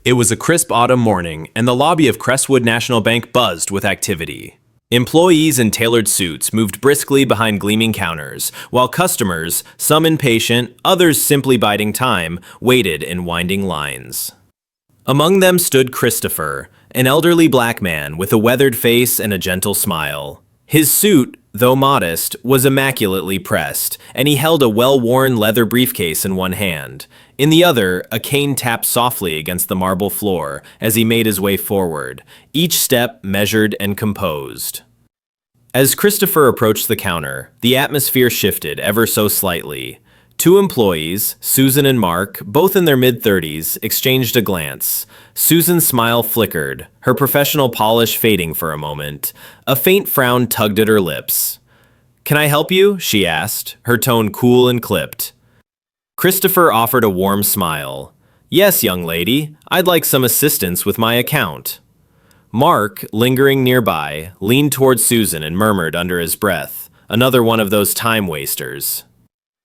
It was a crisp autumn morning, and the lobby of Crestwood National Bank buzzed with activity. Employees in tailored suits moved briskly behind gleaming counters, while customers, some impatient, others simply biding time, waited in winding lines. Among them stood Christopher, an elderly black man with a weathered face and a gentle smile. His suit, though modest, was immaculately pressed, and he held a well-worn leather briefcase in one hand. In the other, a cane tapped softly against the marble floor as he made his way forward, each step measured and composed. As Christopher approached the counter, the atmosphere shifted ever so slightly. Two employees, Susan and Mark, both in their mid-30s, exchanged a glance. Susan's smile flickered, her professional polish fading for a moment. A faint frown tugged at her lips. "Can I help you?" she asked, her tone cool and clipped. Christopher offered a warm smile. "Yes, young lady, I'd like some assistance with my account." Mark, lingering nearby, leaned toward Susan and murmured under his breath, "Another one of those time wasters."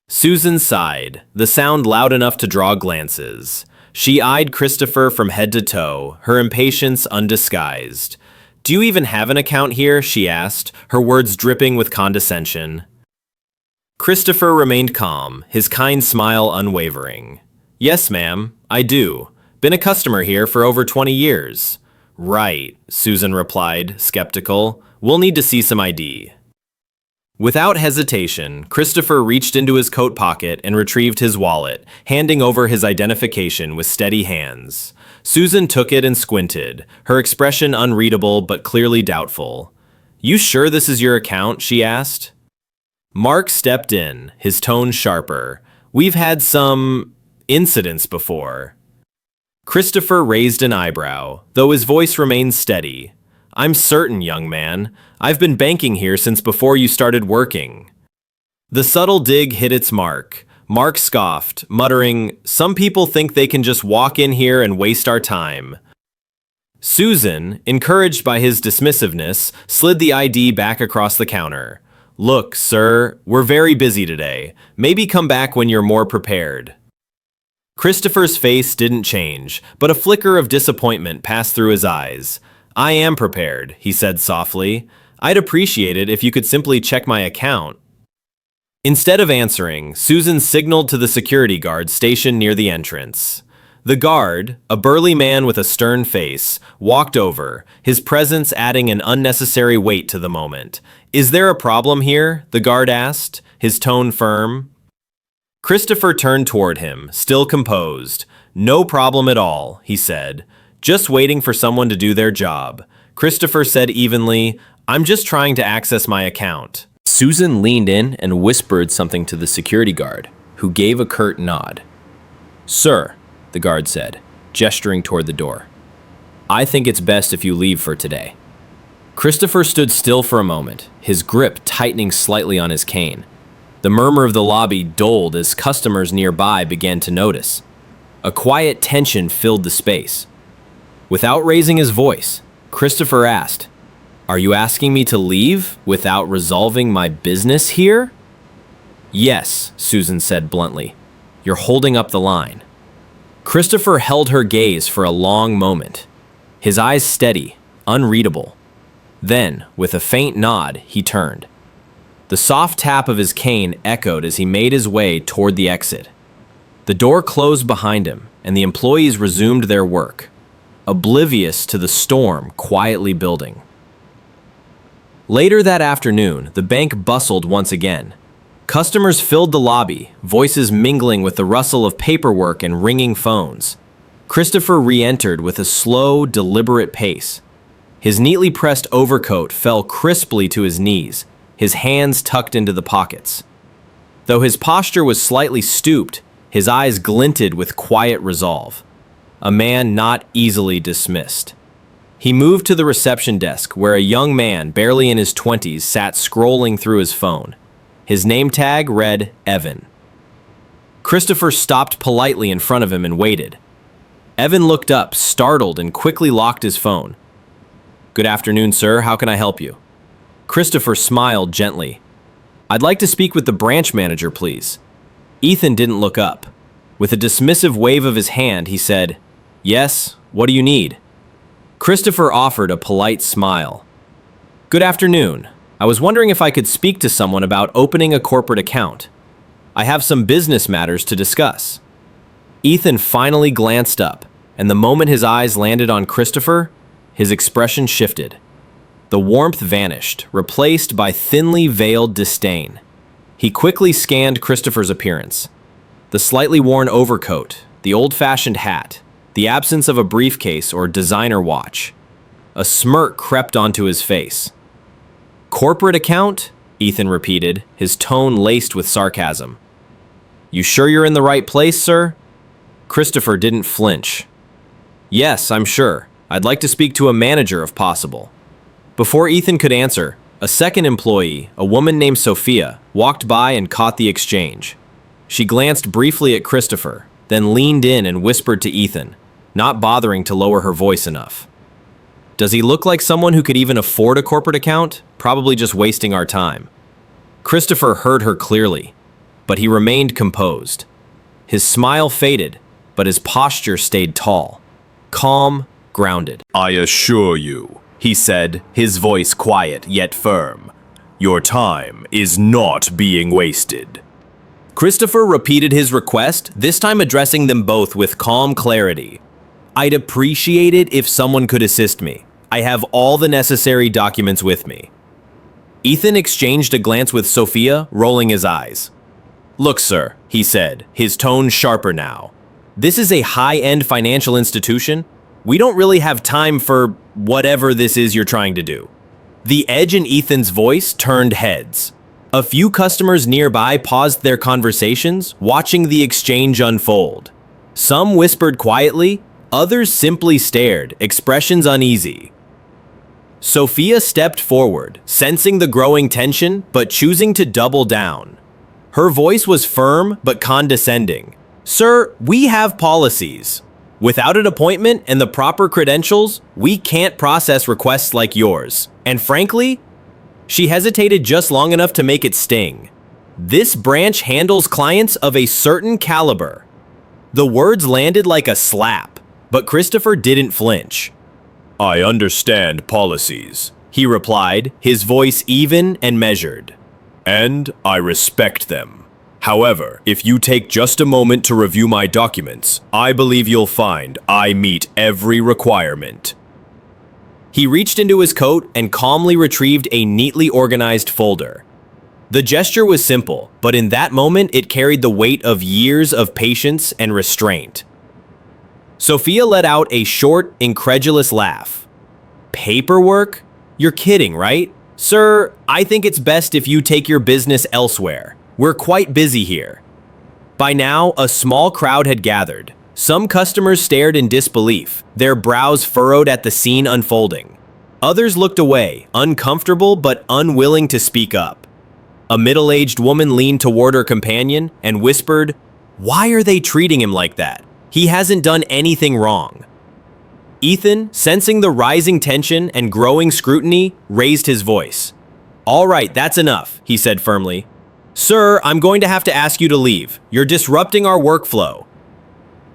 Susan sighed, the sound loud enough to draw glances. She eyed Christopher from head to toe, her impatience undisguised. "Do you even have an account here?" she asked, her words dripping with condescension. Christopher remained calm, his kind smile unwavering. "Yes, ma'am, I do. Been a customer here for over 20 years. "Right," Susan replied, skeptical. "We'll need to see some ID." Without hesitation, Christopher reached into his coat pocket and retrieved his wallet, handing over his identification with steady hands. Susan took it and squinted, her expression unreadable but clearly doubtful. "You sure this is your account?" she asked. Mark stepped in, his tone sharper. "We've had some incidents before." Christopher raised an eyebrow, though his voice remained steady. "I'm certain, young man. I've been banking here since before you started working." The subtle dig hit its mark. Mark scoffed, muttering, "Some people think they can just walk in here and waste our time." Susan, encouraged by his dismissiveness, slid the ID back across the counter. "Look, sir, we're very busy today. Maybe come back when you're more prepared." Christopher's face didn't change, but a flicker of disappointment passed through his eyes. "I am prepared," he said softly. "I'd appreciate it if you could simply check my account." Instead of answering, Susan signaled to the security guard stationed near the entrance. The guard, a burly man with a stern face, walked over, his presence adding an unnecessary weight to the moment. "Is there a problem here?" the guard asked, his tone firm. Christopher turned toward him, still composed. "No problem at all," he said. "Just waiting for someone to do their job." Christopher said evenly, "I'm just trying to access my account." Susan leaned in and whispered something to the security guard, who gave a curt nod. "Sir," the guard said, gesturing toward the door, "I think it's best if you leave for today." Christopher stood still for a moment, his grip tightening slightly on his cane. The murmur of the lobby dulled as customers nearby began to notice. A quiet tension filled the space. Without raising his voice, Christopher asked, "Are you asking me to leave without resolving my business here?" "Yes," Susan said bluntly. "You're holding up the line." Christopher held her gaze for a long moment, his eyes steady, unreadable. Then, with a faint nod, he turned. The soft tap of his cane echoed as he made his way toward the exit. The door closed behind him, and the employees resumed their work, oblivious to the storm quietly building. Later that afternoon, the bank bustled once again. Customers filled the lobby, voices mingling with the rustle of paperwork and ringing phones. Christopher re-entered with a slow, deliberate pace. His neatly pressed overcoat fell crisply to his knees, his hands tucked into the pockets. Though his posture was slightly stooped, his eyes glinted with quiet resolve. A man not easily dismissed. He moved to the reception desk where a young man barely in his 20s sat scrolling through his phone. His name tag read Evan. Christopher stopped politely in front of him and waited. Evan looked up, startled, and quickly locked his phone. "Good afternoon, sir. How can I help you?" Christopher smiled gently. "I'd like to speak with the branch manager, please." Ethan didn't look up. With a dismissive wave of his hand, he said, "Yes, What do you need? Christopher offered a polite smile. Good afternoon. I was wondering if I could speak to someone about opening a corporate account. I have some business matters to discuss. Ethan finally glanced up, and the moment his eyes landed on Christopher, his expression shifted. The warmth vanished, replaced by thinly veiled disdain. He quickly scanned Christopher's appearance. The slightly worn overcoat, the old-fashioned hat, the absence of a briefcase or designer watch. A smirk crept onto his face. Corporate account? Ethan repeated, his tone laced with sarcasm. You sure you're in the right place, sir? Christopher didn't flinch. Yes, I'm sure. I'd like to speak to a manager if possible. Before Ethan could answer, a second employee, a woman named Sophia, walked by and caught the exchange. She glanced briefly at Christopher, then leaned in and whispered to Ethan, not bothering to lower her voice enough. Does he look like someone who could even afford a corporate account? Probably just wasting our time. Christopher heard her clearly, but he remained composed. His smile faded, but his posture stayed tall, calm, grounded. I assure you, he said, his voice quiet yet firm, your time is not being wasted. Christopher repeated his request, this time addressing them both with calm clarity. I'd appreciate it if someone could assist me. I have all the necessary documents with me. Ethan exchanged a glance with Sophia, rolling his eyes. Look, sir, he said, his tone sharper now. This is a high-end financial institution. We don't really have time for whatever this is you're trying to do. The edge in Ethan's voice turned heads. A few customers nearby paused their conversations, watching the exchange unfold. Some whispered quietly, others simply stared, expressions uneasy. Sophia stepped forward, sensing the growing tension, but choosing to double down. Her voice was firm but condescending. Sir, we have policies. Without an appointment and the proper credentials, we can't process requests like yours. And frankly, she hesitated just long enough to make it sting. This branch handles clients of a certain caliber. The words landed like a slap, but Christopher didn't flinch. I understand policies, he replied, his voice even and measured. And I respect them. However, if you take just a moment to review my documents, I believe you'll find I meet every requirement. He reached into his coat and calmly retrieved a neatly organized folder. The gesture was simple, but in that moment it carried the weight of years of patience and restraint. Sophia let out a short, incredulous laugh. Paperwork? You're kidding, right? Sir, I think it's best if you take your business elsewhere. We're quite busy here. By now, a small crowd had gathered. Some customers stared in disbelief, their brows furrowed at the scene unfolding. Others looked away, uncomfortable but unwilling to speak up. A middle-aged woman leaned toward her companion and whispered, "Why are they treating him like that? He hasn't done anything wrong." Ethan, sensing the rising tension and growing scrutiny, raised his voice. "All right, that's enough," he said firmly. "Sir, I'm going to have to ask you to leave. You're disrupting our workflow."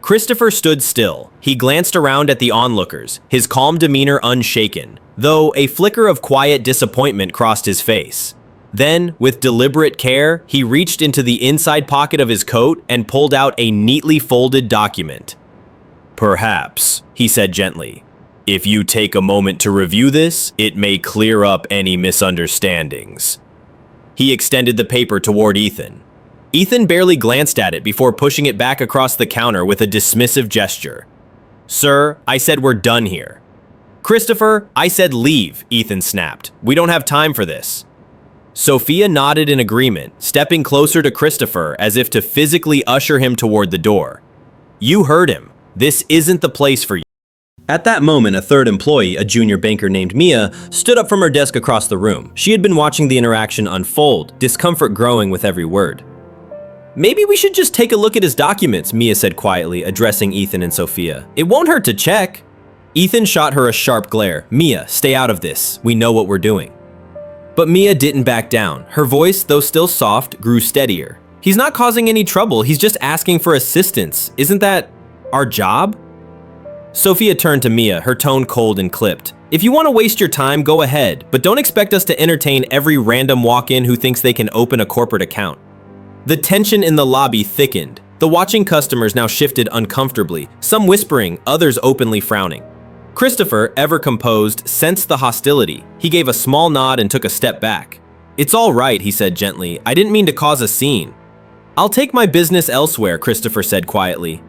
Christopher stood still. He glanced around at the onlookers, his calm demeanor unshaken, though a flicker of quiet disappointment crossed his face. Then, with deliberate care, he reached into the inside pocket of his coat and pulled out a neatly folded document. Perhaps, he said gently, if you take a moment to review this, it may clear up any misunderstandings. He extended the paper toward Ethan. Ethan barely glanced at it before pushing it back across the counter with a dismissive gesture. "Sir, I said we're done here." "Christopher, I said leave," Ethan snapped. "We don't have time for this." Sophia nodded in agreement, stepping closer to Christopher as if to physically usher him toward the door. "You heard him. This isn't the place for you." At that moment, a third employee, a junior banker named Mia, stood up from her desk across the room. She had been watching the interaction unfold, discomfort growing with every word. "Maybe we should just take a look at his documents," Mia said quietly, addressing Ethan and Sophia. "It won't hurt to check." Ethan shot her a sharp glare. "Mia, stay out of this. We know what we're doing." But Mia didn't back down. Her voice, though still soft, grew steadier. "He's not causing any trouble. He's just asking for assistance. Isn't that our job?" Sophia turned to Mia, her tone cold and clipped. If you want to waste your time, go ahead, but don't expect us to entertain every random walk-in who thinks they can open a corporate account. The tension in the lobby thickened. The watching customers now shifted uncomfortably, some whispering, others openly frowning. Christopher, ever composed, sensed the hostility. He gave a small nod and took a step back. "It's all right," he said gently. "I didn't mean to cause a scene." "I'll take my business elsewhere," Christopher said quietly.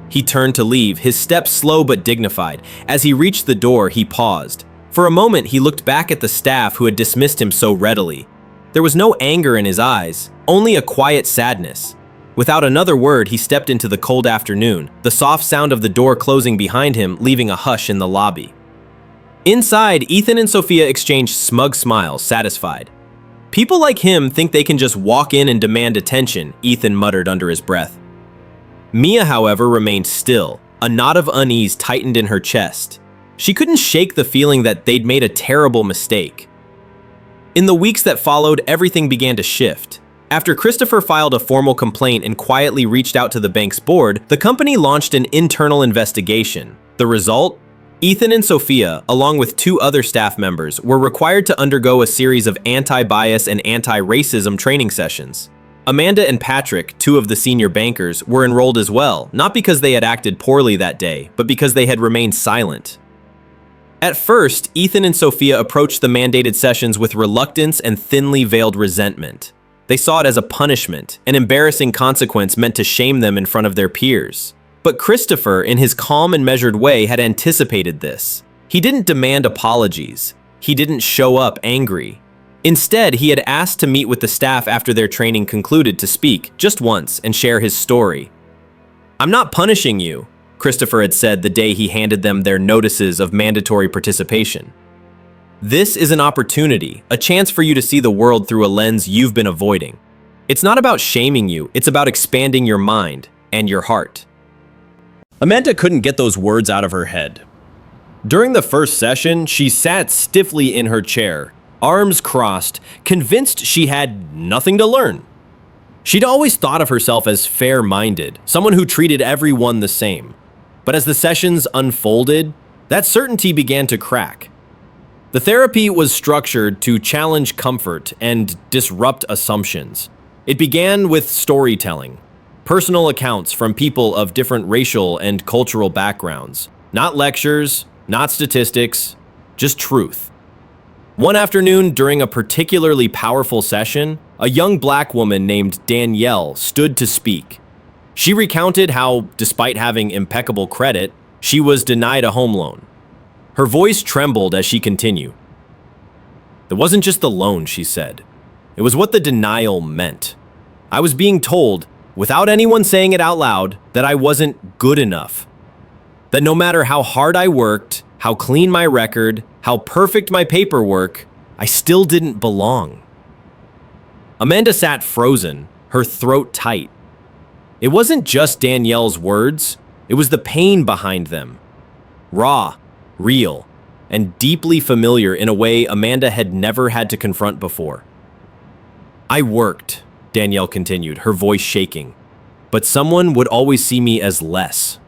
He turned to leave, his steps slow but dignified. As he reached the door, he paused. For a moment, he looked back at the staff who had dismissed him so readily. There was no anger in his eyes, only a quiet sadness. Without another word, he stepped into the cold afternoon, the soft sound of the door closing behind him, leaving a hush in the lobby. Inside, Ethan and Sophia exchanged smug smiles, satisfied. "People like him think they can just walk in and demand attention," Ethan muttered under his breath. Mia, however, remained still. A knot of unease tightened in her chest. She couldn't shake the feeling that they'd made a terrible mistake. In the weeks that followed, everything began to shift. After Christopher filed a formal complaint and quietly reached out to the bank's board, the company launched an internal investigation. The result? Ethan and Sophia, along with 2 other staff members, were required to undergo a series of anti-bias and anti-racism training sessions. Amanda and Patrick, 2 of the senior bankers, were enrolled as well, not because they had acted poorly that day, but because they had remained silent. At first, Ethan and Sophia approached the mandated sessions with reluctance and thinly veiled resentment. They saw it as a punishment, an embarrassing consequence meant to shame them in front of their peers. But Christopher, in his calm and measured way, had anticipated this. He didn't demand apologies. He didn't show up angry. Instead, he had asked to meet with the staff after their training concluded to speak, just once, and share his story. "I'm not punishing you," Christopher had said the day he handed them their notices of mandatory participation. "This is an opportunity, a chance for you to see the world through a lens you've been avoiding. It's not about shaming you, it's about expanding your mind and your heart." Amanda couldn't get those words out of her head. During the first session, she sat stiffly in her chair, arms crossed, convinced she had nothing to learn. She'd always thought of herself as fair-minded, someone who treated everyone the same. But as the sessions unfolded, that certainty began to crack. The therapy was structured to challenge comfort and disrupt assumptions. It began with storytelling, personal accounts from people of different racial and cultural backgrounds. Not lectures, not statistics, just truth. One afternoon, during a particularly powerful session, a young black woman named Danielle stood to speak. She recounted how, despite having impeccable credit, she was denied a home loan. Her voice trembled as she continued. "It wasn't just the loan," she said. "It was what the denial meant. I was being told, without anyone saying it out loud, that I wasn't good enough. That no matter how hard I worked, how clean my record, how perfect my paperwork, I still didn't belong." Amanda sat frozen, her throat tight. It wasn't just Danielle's words, it was the pain behind them. Raw, real, and deeply familiar in a way Amanda had never had to confront before. "I worked," Danielle continued, her voice shaking, "but someone would always see me as less."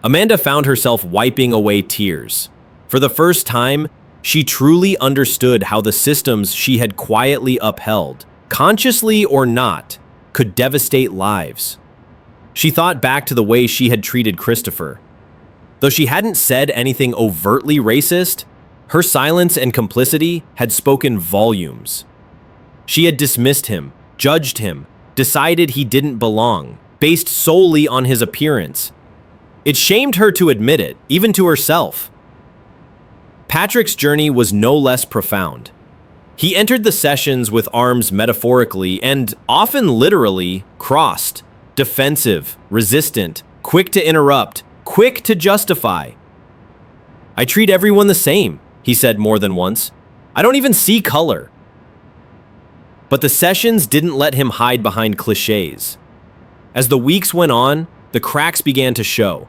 Amanda found herself wiping away tears. For the first time, she truly understood how the systems she had quietly upheld, consciously or not, could devastate lives. She thought back to the way she had treated Christopher. Though she hadn't said anything overtly racist, her silence and complicity had spoken volumes. She had dismissed him, judged him, decided he didn't belong, based solely on his appearance. It shamed her to admit it, even to herself. Patrick's journey was no less profound. He entered the sessions with arms metaphorically and often literally crossed, defensive, resistant, quick to interrupt, quick to justify. "I treat everyone the same," he said more than once. "I don't even see color." But the sessions didn't let him hide behind cliches. As the weeks went on, the cracks began to show.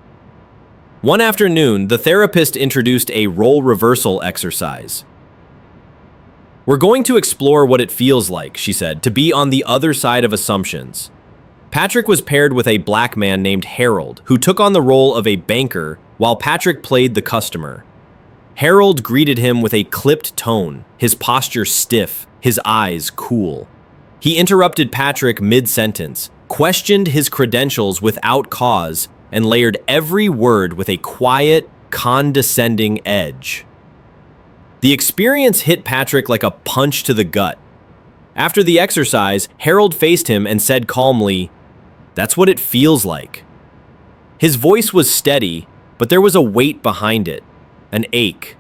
One afternoon, the therapist introduced a role reversal exercise. "We're going to explore what it feels like," she said, "to be on the other side of assumptions. Patrick was paired with a black man named Harold, who took on the role of a banker while Patrick played the customer. Harold greeted him with a clipped tone, his posture stiff, his eyes cool. He interrupted Patrick mid-sentence, questioned his credentials without cause, and layered every word with a quiet, condescending edge. The experience hit Patrick like a punch to the gut. After the exercise, Harold faced him and said calmly, "That's what it feels like." His voice was steady, but there was a weight behind it, an ache.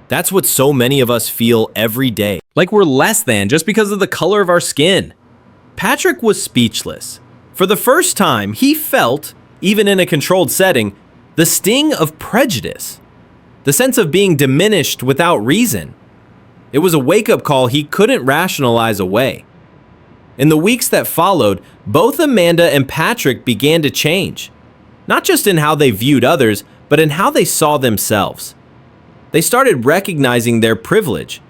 That's what so many of us feel every day, like we're less than just because of the color of our skin. Patrick was speechless. For the first time, he felt, even in a controlled setting, the sting of prejudice, the sense of being diminished without reason. It was a wake-up call he couldn't rationalize away. In the weeks that followed, both Amanda and Patrick began to change, not just in how they viewed others, but in how they saw themselves. They started recognizing their privilege,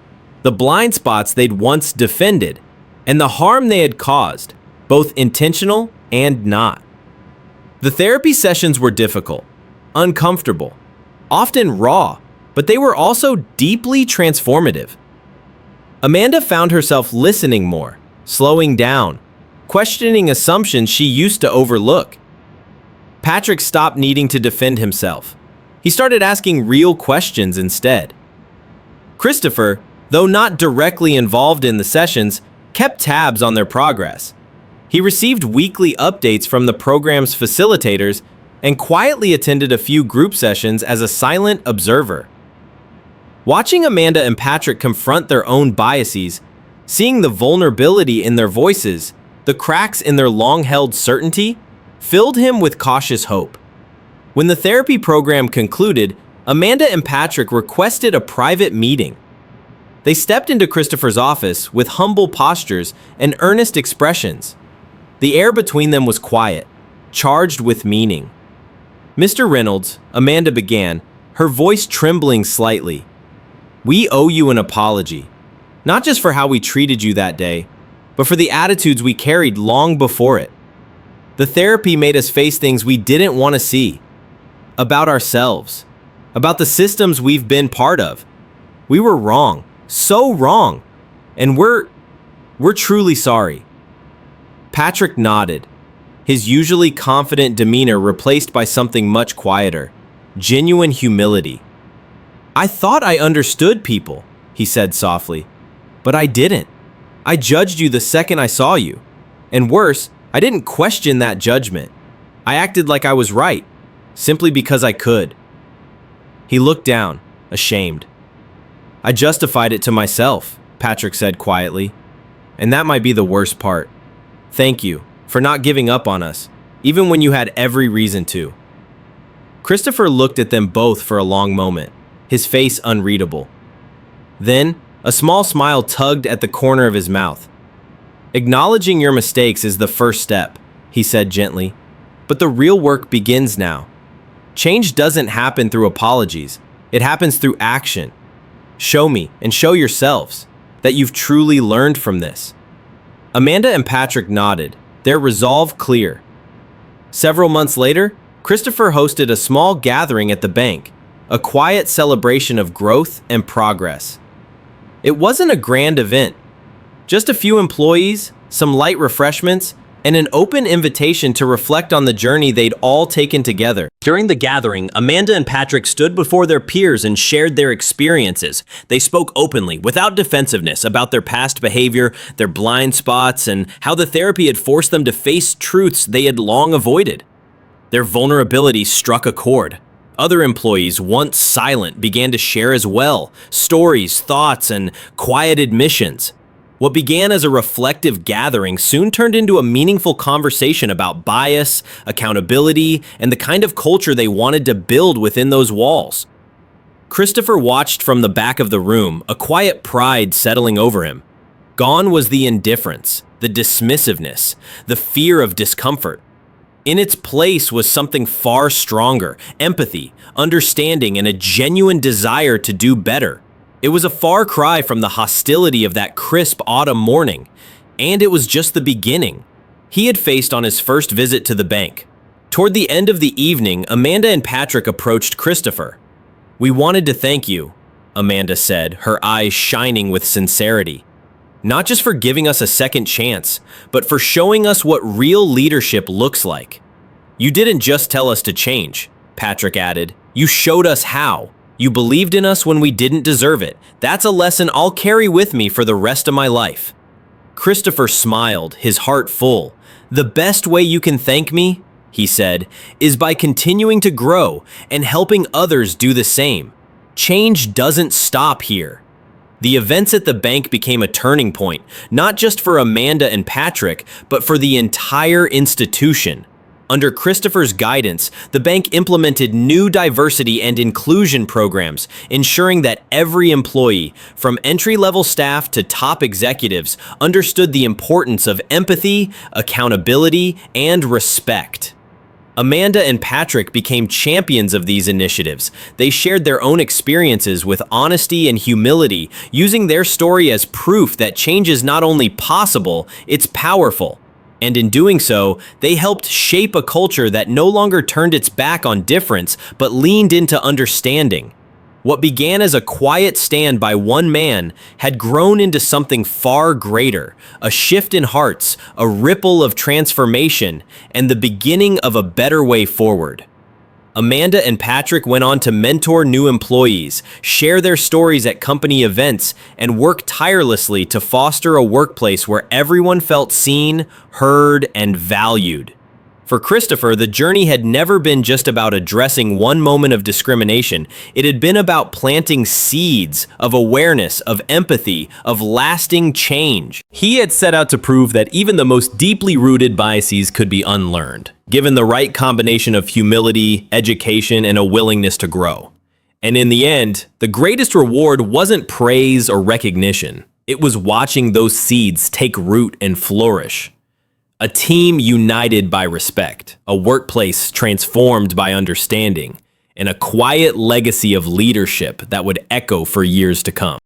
the blind spots they'd once defended, and the harm they had caused, both intentional and not. The therapy sessions were difficult, uncomfortable, often raw, but they were also deeply transformative. Amanda found herself listening more, slowing down, questioning assumptions she used to overlook. Patrick stopped needing to defend himself. He started asking real questions instead. Christopher, though not directly involved in the sessions, kept tabs on their progress. He received weekly updates from the program's facilitators and quietly attended a few group sessions as a silent observer. Watching Amanda and Patrick confront their own biases, seeing the vulnerability in their voices, the cracks in their long-held certainty, filled him with cautious hope. When the therapy program concluded, Amanda and Patrick requested a private meeting. They stepped into Christopher's office with humble postures and earnest expressions. The air between them was quiet, charged with meaning. "Mr. Reynolds," Amanda began, her voice trembling slightly, "we owe you an apology, not just for how we treated you that day, but for the attitudes we carried long before it. The therapy made us face things we didn't want to see, about ourselves, about the systems we've been part of. We were wrong, so wrong, and we're truly sorry." Patrick nodded, his usually confident demeanor replaced by something much quieter, genuine humility. "I thought I understood people," he said softly, "but I didn't. I judged you the second I saw you. And worse, I didn't question that judgment. I acted like I was right, simply because I could." He looked down, ashamed. "I justified it to myself," Patrick said quietly. "And that might be the worst part. Thank you for not giving up on us, even when you had every reason to." Christopher looked at them both for a long moment, his face unreadable. Then, a small smile tugged at the corner of his mouth. "Acknowledging your mistakes is the first step," he said gently. "But the real work begins now. Change doesn't happen through apologies. It happens through action. Show me and show yourselves that you've truly learned from this." Amanda and Patrick nodded, their resolve clear. Several months later, Christopher hosted a small gathering at the bank, a quiet celebration of growth and progress. It wasn't a grand event, just a few employees, some light refreshments, and an open invitation to reflect on the journey they'd all taken together. During the gathering, Amanda and Patrick stood before their peers and shared their experiences. They spoke openly, without defensiveness, about their past behavior, their blind spots, and how the therapy had forced them to face truths they had long avoided. Their vulnerability struck a chord. Other employees, once silent, began to share as well, stories, thoughts, and quiet admissions. What began as a reflective gathering soon turned into a meaningful conversation about bias, accountability, and the kind of culture they wanted to build within those walls. Christopher watched from the back of the room, a quiet pride settling over him. Gone was the indifference, the dismissiveness, the fear of discomfort. In its place was something far stronger, empathy, understanding, and a genuine desire to do better. It was a far cry from the hostility of that crisp autumn morning, and it was just the beginning. he had faced on his first visit to the bank. Toward the end of the evening, Amanda and Patrick approached Christopher. "We wanted to thank you," Amanda said, her eyes shining with sincerity. "Not just for giving us a second chance, but for showing us what real leadership looks like. You didn't just tell us to change," Patrick added. "You showed us how. You believed in us when we didn't deserve it. That's a lesson I'll carry with me for the rest of my life." Christopher smiled, his heart full. "The best way you can thank me," he said, "is by continuing to grow and helping others do the same. Change doesn't stop here." The events at the bank became a turning point, not just for Amanda and Patrick, but for the entire institution. Under Christopher's guidance, the bank implemented new diversity and inclusion programs, ensuring that every employee, from entry-level staff to top executives, understood the importance of empathy, accountability, and respect. Amanda and Patrick became champions of these initiatives. They shared their own experiences with honesty and humility, using their story as proof that change is not only possible, it's powerful. And in doing so, they helped shape a culture that no longer turned its back on difference, but leaned into understanding. What began as a quiet stand by one man had grown into something far greater, a shift in hearts, a ripple of transformation, and the beginning of a better way forward. Amanda and Patrick went on to mentor new employees, share their stories at company events, and work tirelessly to foster a workplace where everyone felt seen, heard, and valued. For Christopher, the journey had never been just about addressing one moment of discrimination. It had been about planting seeds of awareness, of empathy, of lasting change. He had set out to prove that even the most deeply rooted biases could be unlearned, given the right combination of humility, education, and a willingness to grow. And in the end, the greatest reward wasn't praise or recognition. It was watching those seeds take root and flourish. A team united by respect, a workplace transformed by understanding, and a quiet legacy of leadership that would echo for years to come.